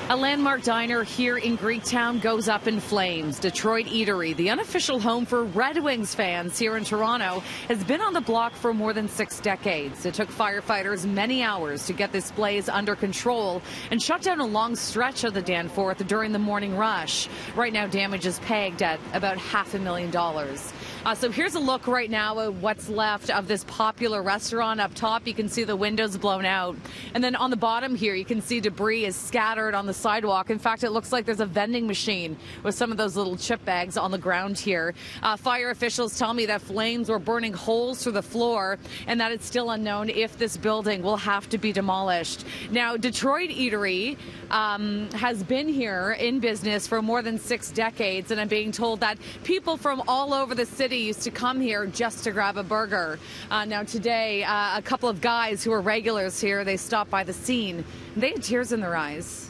A landmark diner here in Greektown goes up in flames. Detroit Eatery, the unofficial home for Red Wings fans here in Toronto, has been on the block for more than 6 decades. It took firefighters many hours to get this blaze under control and shut down a long stretch of the Danforth during the morning rush. Right now, damage is pegged at about $500,000. So here's a look right now at what's left of this popular restaurant. Up top, you can see the windows blown out. And then on the bottom here, you can see debris is scattered on the sidewalk. In fact, it looks like there's a vending machine with some of those little chip bags on the ground here. Fire officials tell me that flames were burning holes through the floor and that it's still unknown if this building will have to be demolished. Now, Detroit Eatery has been here in business for more than 6 decades, and I'm being told that people from all over the city used to come here just to grab a burger. Now today, a couple of guys who are regulars here, they stopped by the scene. They had tears in their eyes.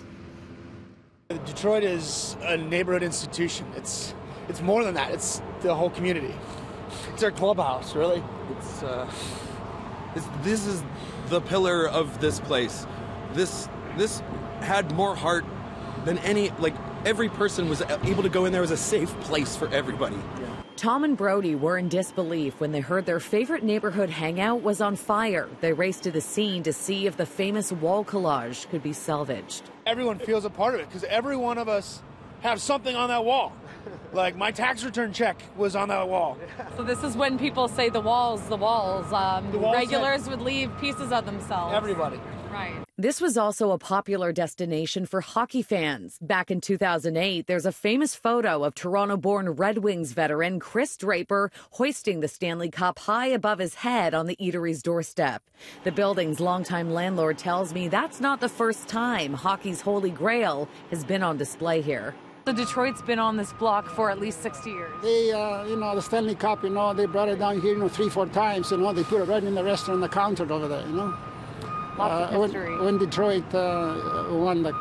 Detroit is a neighborhood institution. It's more than that. It's the whole community. It's our clubhouse, really. This is the pillar of this place. This had more heart than any, like, every person was able to go in there as a safe place for everybody. Yeah. Tom and Brody were in disbelief when they heard their favorite neighborhood hangout was on fire. They raced to the scene to see if the famous wall collage could be salvaged. Everyone feels a part of it because every one of us have something on that wall. Like my tax return check was on that wall. So this is when people say the walls. The walls regulars would leave pieces of themselves. Everybody. Right. This was also a popular destination for hockey fans. Back in 2008, there's a famous photo of Toronto-born Red Wings veteran Chris Draper hoisting the Stanley Cup high above his head on the Eatery's doorstep. The building's longtime landlord tells me that's not the first time hockey's holy grail has been on display here. So Detroit's been on this block for at least 60 years. They, the Stanley Cup, they brought it down here, 3-4 times, they put it right in the restaurant on the counter over there, Lots of history. When Detroit won the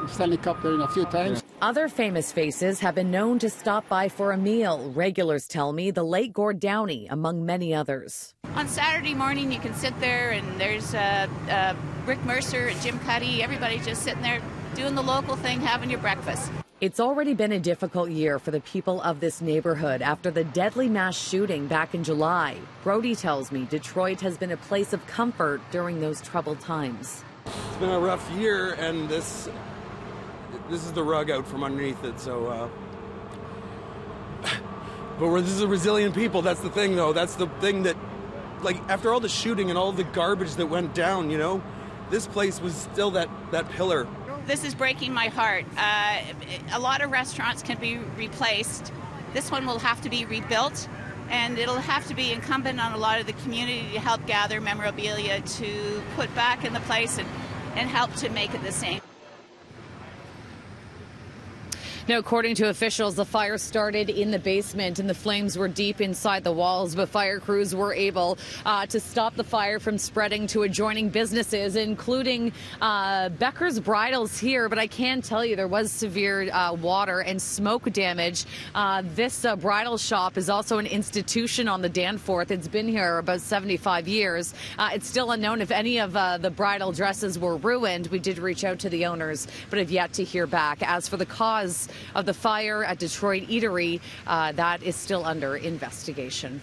Stanley Cup there a few times. Other famous faces have been known to stop by for a meal. Regulars tell me the late Gord Downey, among many others. On Saturday morning, you can sit there and there's Rick Mercer and Jim Cuddy, everybody just sitting there doing the local thing, having your breakfast. It's already been a difficult year for the people of this neighborhood after the deadly mass shooting back in July. Brody tells me Detroit has been a place of comfort during those troubled times. It's been a rough year, and this is the rug out from underneath it. So, this is a resilient people. That's the thing, though. That's the thing that, like, after all the shooting and all the garbage that went down, this place was still that pillar. This is breaking my heart. A lot of restaurants can be replaced. This one will have to be rebuilt, and it'll have to be incumbent on a lot of the community to help gather memorabilia to put back in the place and help to make it the same. Now, according to officials, the fire started in the basement and the flames were deep inside the walls, but fire crews were able to stop the fire from spreading to adjoining businesses, including Becker's Bridals here. But I can tell you there was severe water and smoke damage. This bridal shop is also an institution on the Danforth. It's been here about 75 years. It's still unknown if any of the bridal dresses were ruined. We did reach out to the owners, but have yet to hear back. As for the cause of the fire at Detroit Eatery, that is still under investigation.